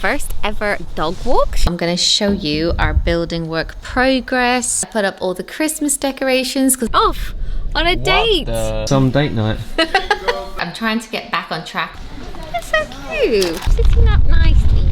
First ever dog walk. I'm going to show you our building work progress. I put up all the Christmas decorations. Off on a date. Some date night. I'm trying to get back on track. That's so cute. Sitting up nicely.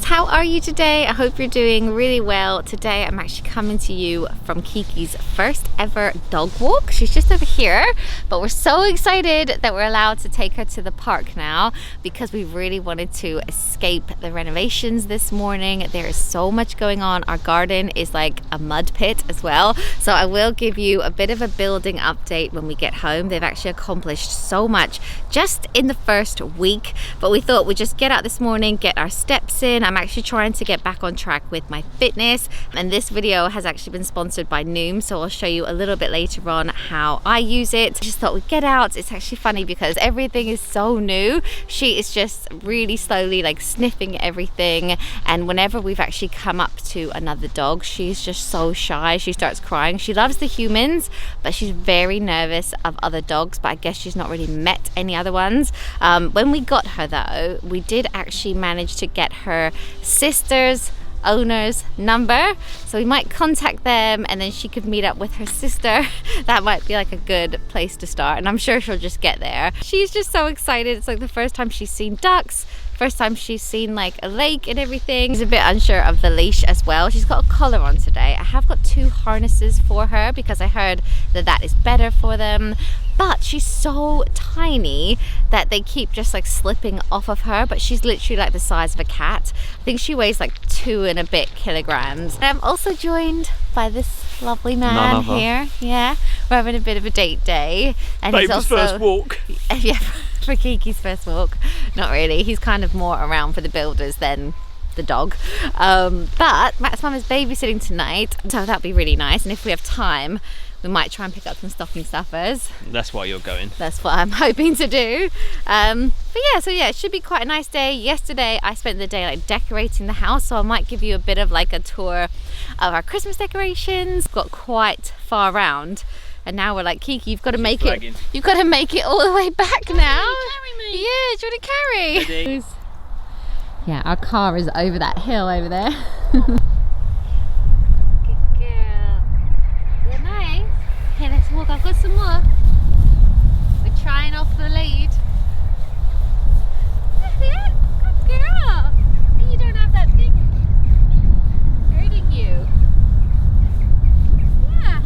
How are you today? I hope you're doing really well. Today I'm actually coming to you from Kiki's first ever dog walk. She's just over here, but we're so excited that we're allowed to take her to the park now because we really wanted to escape the renovations this morning. There is so much going on. Our garden is like a mud pit as well. So I will give you a bit of a building update when we get home. They've actually accomplished so much just in the first week, but we thought we'd just get out this morning, get our steps in. I'm actually trying to get back on track with my fitness, and this video has actually been sponsored by Noom, so I'll show you a little bit later on how I use it. I just thought we'd get out. It's actually funny because everything is so new. She is just really slowly like sniffing everything, and whenever we've actually come up to another dog, she's just so shy. She starts crying. She loves the humans, but she's very nervous of other dogs, but I guess she's not really met any other ones. When we got her though, we did actually manage to get her sister's owner's number, so we might contact them and then she could meet up with her sister. That might be like a good place to start, and I'm sure she'll just get there. She's just so excited. It's like the first time she's seen ducks, first time she's seen like a lake and everything. She's a bit unsure of the leash as well. She's got a collar on today. I have got 2 harnesses for her because I heard that that is better for them, but she's so tiny that they keep just like slipping off of her, but she's literally like the size of a cat. I think she weighs like 2 and a bit kilograms. And I'm also joined by this lovely man here. Yeah, we're having a bit of a date day, and Baby's he's also first walk. Yeah, for Kiki's first walk. Not really, he's kind of more around for the builders than the dog, but Matt's mum is babysitting tonight, so that'd be really nice. And if we have time, we might try and pick up some stocking stuffers. That's why you're going. That's what I'm hoping to do. But yeah, so yeah, it should be quite a nice day. Yesterday I spent the day like decorating the house, so I might give you a bit of like a tour of our Christmas decorations. Got quite far around, and now we're like, Kiki, you've got to make it. You've got to make it all the way back now. Carry me. Yeah, do you want to carry? Ready? Yeah, our car is over that hill over there. Okay, let's walk. I've got some more. We're trying off the lead. That's it. Good girl. And you don't have that thing hurting you. Yeah.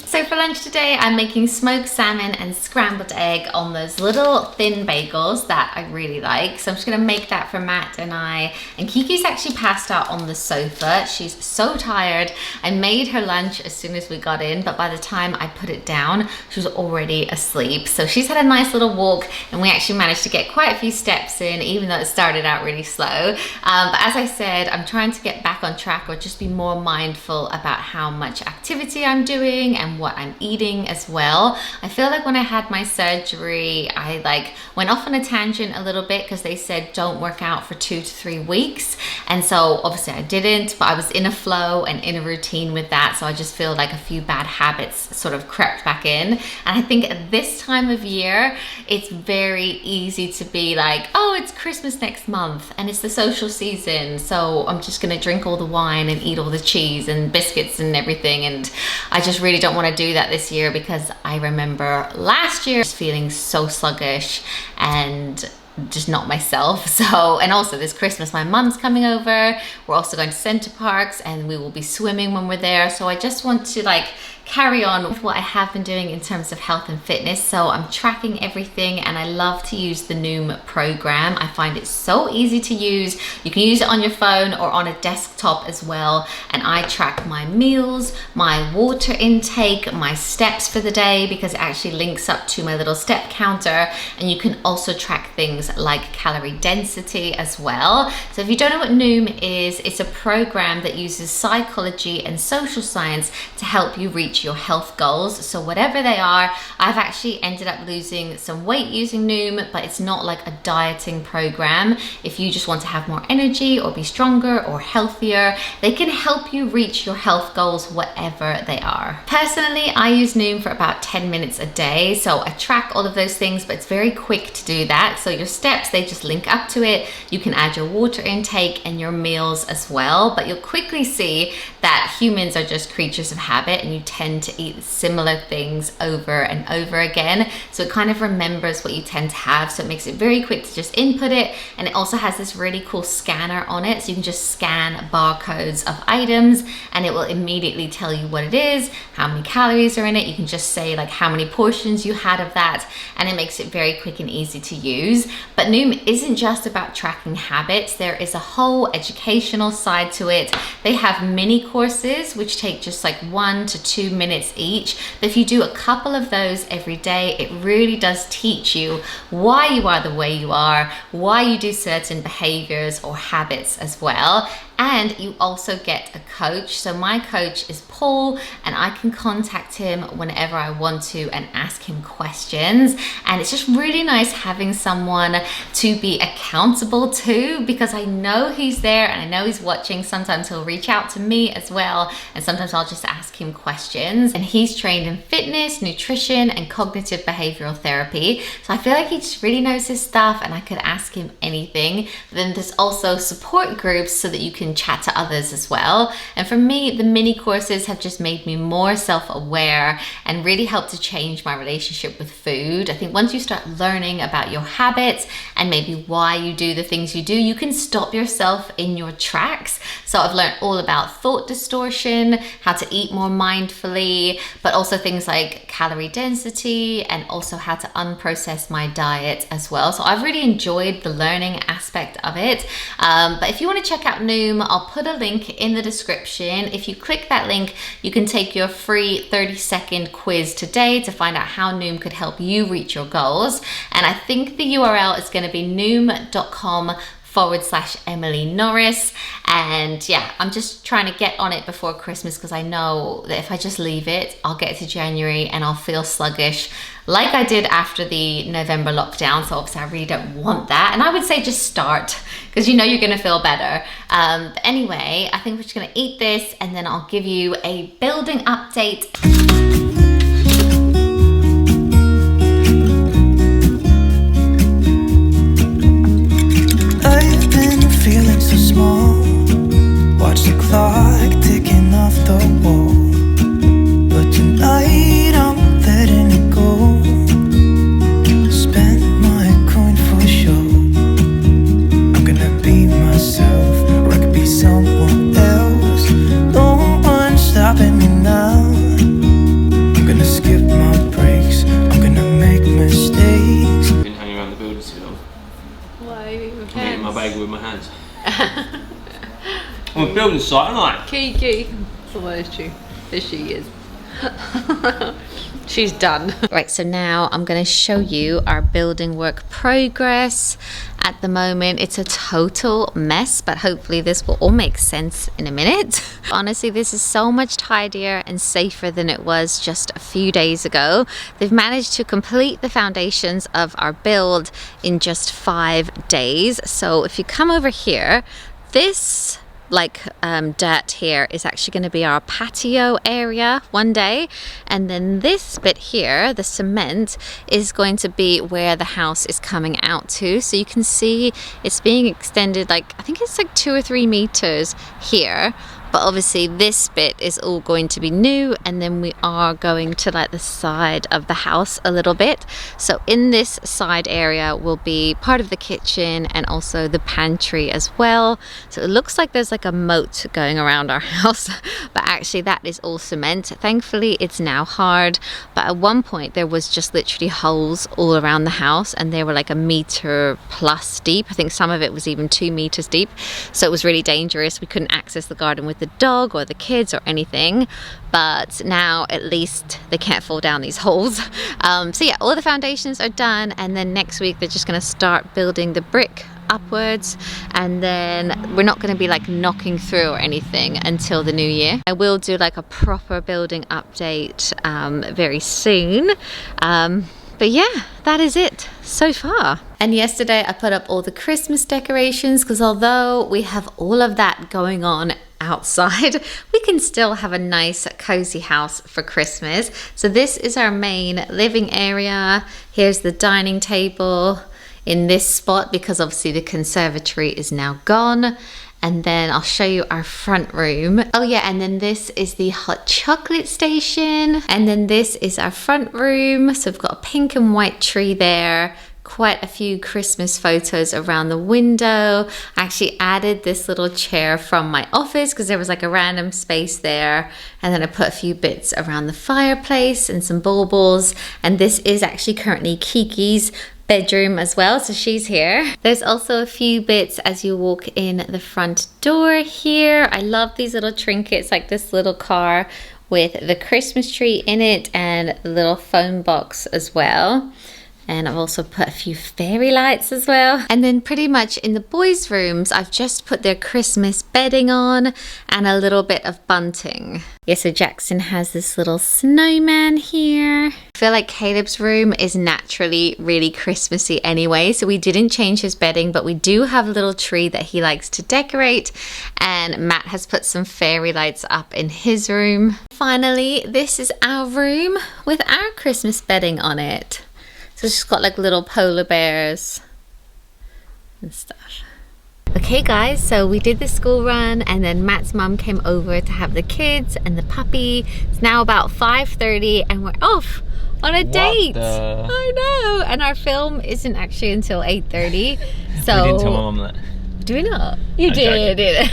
So for lunch today, I'm making smoked salmon and scrambled egg on those little thin bagels that I really like. So I'm just gonna make that for Matt and I. And Kiki's actually passed out on the sofa. She's so tired. I made her lunch as soon as we got in, but by the time I put it down, she was already asleep. So she's had a nice little walk, and we actually managed to get quite a few steps in, even though it started out really slow. But as I said, I'm trying to get back on track, or just be more mindful about how much activity I'm doing and what I'm eating as well. I feel like when I had my surgery, I like went off on a tangent a little bit because they said don't work out for 2 to 3 weeks, and so obviously I didn't, but I was in a flow and in a routine with that, so I just feel like a few bad habits sort of crept back in. And I think at this time of year, it's very easy to be like, oh, it's Christmas next month and it's the social season, so I'm just gonna drink all the wine and eat all the cheese and biscuits and everything. And I just really don't want to do that this year, because I remember last year just feeling so sluggish, and just not myself. So, and also this Christmas my mum's coming over, we're also going to Center Parcs, and we will be swimming when we're there. So I just want to like carry on with what I have been doing in terms of health and fitness. So I'm tracking everything, and I love to use the Noom program. I find it so easy to use. You can use it on your phone or on a desktop as well, and I track my meals, my water intake, my steps for the day, because it actually links up to my little step counter. And you can also track things like calorie density as well. So if you don't know what Noom is, it's a program that uses psychology and social science to help you reach your health goals. So whatever they are, I've actually ended up losing some weight using Noom, but it's not like a dieting program. If you just want to have more energy or be stronger or healthier, they can help you reach your health goals, whatever they are. Personally, I use Noom for about 10 minutes a day. So I track all of those things, but it's very quick to do that. So your steps, they just link up to it. You can add your water intake and your meals as well, but you'll quickly see that humans are just creatures of habit, and you tend to eat similar things over and over again. So it kind of remembers what you tend to have. So it makes it very quick to just input it. And it also has this really cool scanner on it. So you can just scan barcodes of items, and it will immediately tell you what it is, how many calories are in it. You can just say like how many portions you had of that, and it makes it very quick and easy to use. But Noom isn't just about tracking habits. There is a whole educational side to it. They have mini courses which take just like 1 to 2 minutes each. But if you do a couple of those every day, it really does teach you why you are the way you are, why you do certain behaviors or habits as well. And you also get a coach. So my coach is Paul, and I can contact him whenever I want to and ask him questions. And it's just really nice having someone to be accountable to, because I know he's there and I know he's watching. Sometimes he'll reach out to me as well, and sometimes I'll just ask him questions. And he's trained in fitness, nutrition, and cognitive behavioral therapy. So I feel like he just really knows his stuff, and I could ask him anything. But then there's also support groups so that you can chat to others as well. And for me, the mini courses have just made me more self-aware and really helped to change my relationship with food. I think once you start learning about your habits and maybe why you do the things you do, you can stop yourself in your tracks. So I've learned all about thought distortion, how to eat more mindfully, but also things like calorie density, and also how to unprocess my diet as well. So I've really enjoyed the learning aspect of it. But if you want to check out Noom, I'll put a link in the description. If you click that link, you can take your free 30-second quiz today to find out how Noom could help you reach your goals. And I think the URL is going to be noom.com/Emily Norris. And yeah, I'm just trying to get on it before Christmas, because I know that if I just leave it, I'll get to January and I'll feel sluggish like I did after the November lockdown. So obviously I really don't want that. And I would say just start, because you know you're gonna feel better. But anyway, I think we're just gonna eat this, and then I'll give you a building update. Feeling so small, watch the clock ticking off the wall. But tonight I'm letting it go. Spend my coin for sure. I'm gonna be myself, or I could be someone else. No one's stopping me now. I'm gonna skip my breaks, I'm gonna make mistakes. I've been hanging around the building too long. Why? I'm eating my bagel with my hands. I'm a building site, aren't I? Kiki. Oh, that is true. There she is. She's done. Right, so now I'm going to show you our building work progress. At the moment, it's a total mess, but hopefully this will all make sense in a minute. Honestly, this is so much tidier and safer than it was just a few days ago. They've managed to complete the foundations of our build in just 5 days. So if you come over here, this dirt here is actually going to be our patio area one day, and then this bit here, the cement, is going to be where the house is coming out to. So you can see it's being extended, like I think it's like 2 or 3 meters here, But obviously this bit is all going to be new, and then we are going to like the side of the house a little bit. So in this side area will be part of the kitchen and also the pantry as well. So it looks like there's like a moat going around our house, but actually that is all cement. Thankfully it's now hard, but at one point there was just literally holes all around the house, and they were like 1 meter plus deep. I think some of it was even 2 meters deep, so it was really dangerous. We couldn't access the garden with the dog or the kids or anything, but now at least they can't fall down these holes. So yeah, all the foundations are done, and then next week they're just going to start building the brick upwards, and then we're not going to be like knocking through or anything until the new year. I will do like a proper building update very soon. But yeah, that is it so far. And yesterday I put up all the Christmas decorations, because although we have all of that going on outside, we can still have a nice cozy house for Christmas. So this is our main living area. Here's the dining table in this spot, because obviously the conservatory is now gone. And then I'll show you our front room. Oh yeah, and then this is the hot chocolate station. And then this is our front room. So we've got a pink and white tree there. Quite a few Christmas photos around the window. I actually added this little chair from my office because there was like a random space there. And then I put a few bits around the fireplace and some baubles. And this is actually currently Kiki's bedroom as well, so she's here. There's also a few bits as you walk in the front door here. I love these little trinkets, like this little car with the Christmas tree in it and a little phone box as well. And I've also put a few fairy lights as well. And then pretty much in the boys' rooms, I've just put their Christmas bedding on and a little bit of bunting. Yeah, so Jackson has this little snowman here. I feel like Caleb's room is naturally really Christmassy anyway, so we didn't change his bedding, but we do have a little tree that he likes to decorate. And Matt has put some fairy lights up in his room. Finally, this is our room with our Christmas bedding on it. So it's just got like little polar bears and stuff. Okay guys, so we did the school run, and then Matt's mum came over to have the kids and the puppy. It's now about 5:30 and we're off on a date. I know, and our film isn't actually until 8:30. So we didn't tell my mum that. Do we not? You did.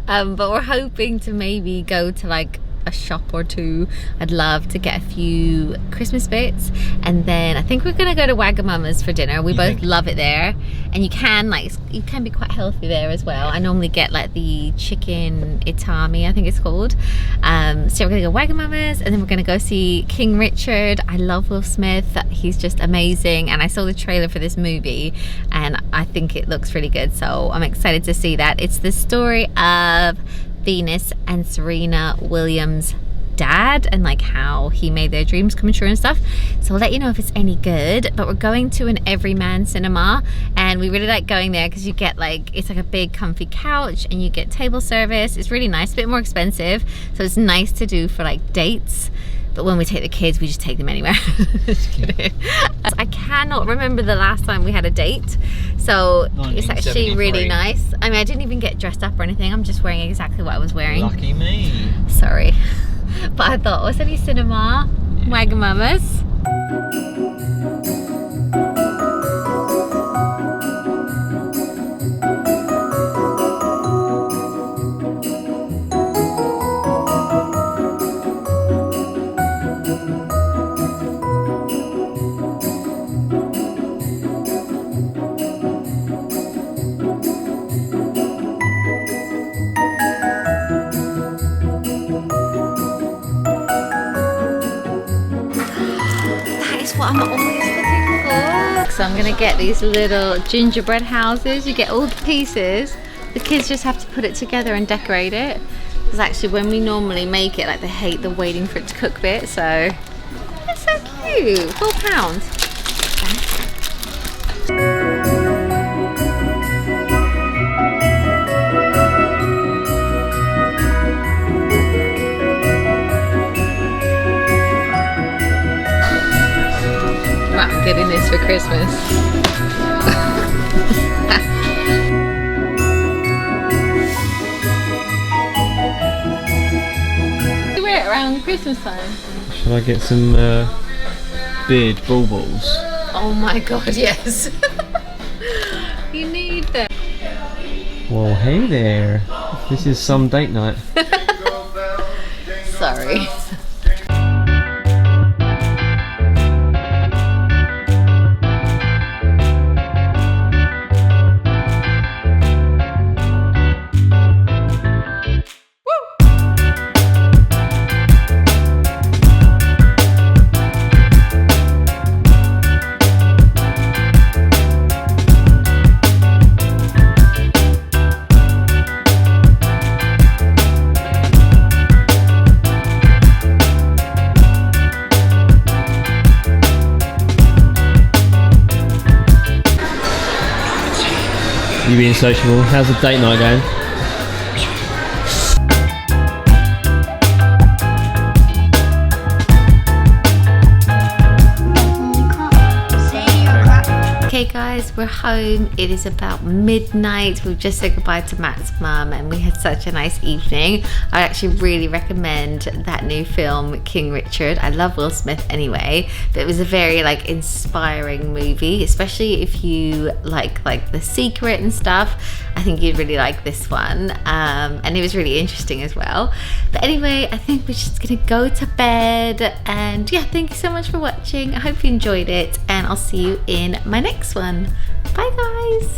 But we're hoping to maybe go to like a shop or two. I'd love to get a few Christmas bits, and then I think we're gonna go to Wagamama's for dinner. We both love it there, and you can be quite healthy there as well. I normally get like the chicken itami, I think it's called. So we're gonna go Wagamama's, and then we're gonna go see King Richard. I love Will Smith, he's just amazing, and I saw the trailer for this movie and I think it looks really good, so I'm excited to see that. It's the story of Venus and Serena Williams' dad, and like how he made their dreams come true and stuff. So I'll let you know if it's any good. But we're going to an Everyman cinema, and we really like going there because you get like, it's like a big comfy couch and you get table service. It's really nice, a bit more expensive, so it's nice to do for like dates. But when we take the kids, we just take them anywhere. Just kidding. I cannot remember the last time we had a date, so it's actually really nice. I mean, I didn't even get dressed up or anything. I'm just wearing exactly what I was wearing. Lucky me. Sorry. But I thought, was any cinema? Wagamama's. What I'm always looking for. So I'm gonna get these little gingerbread houses. You get all the pieces. The kids just have to put it together and decorate it. Because actually when we normally make it, like they hate the waiting for it to cook bit. So it's so cute. £4. Getting this for Christmas. the Christmas time. Shall I get some beard baubles? Oh my god, yes. You need them. Well, hey there. This is some date night. Sorry. You being sociable? How's the date night going? Okay guys, we're home. It is about midnight. We've just said goodbye to Matt's mum and we had such a nice evening. I actually really recommend that new film, King Richard. I love Will Smith anyway, but it was a very inspiring movie, especially if you like The Secret and stuff. I think you'd really like this one, and it was really interesting as well. But anyway, I think we're just gonna go to bed, and yeah, thank you so much for watching. I hope you enjoyed it, and I'll see you in my next one. Bye guys.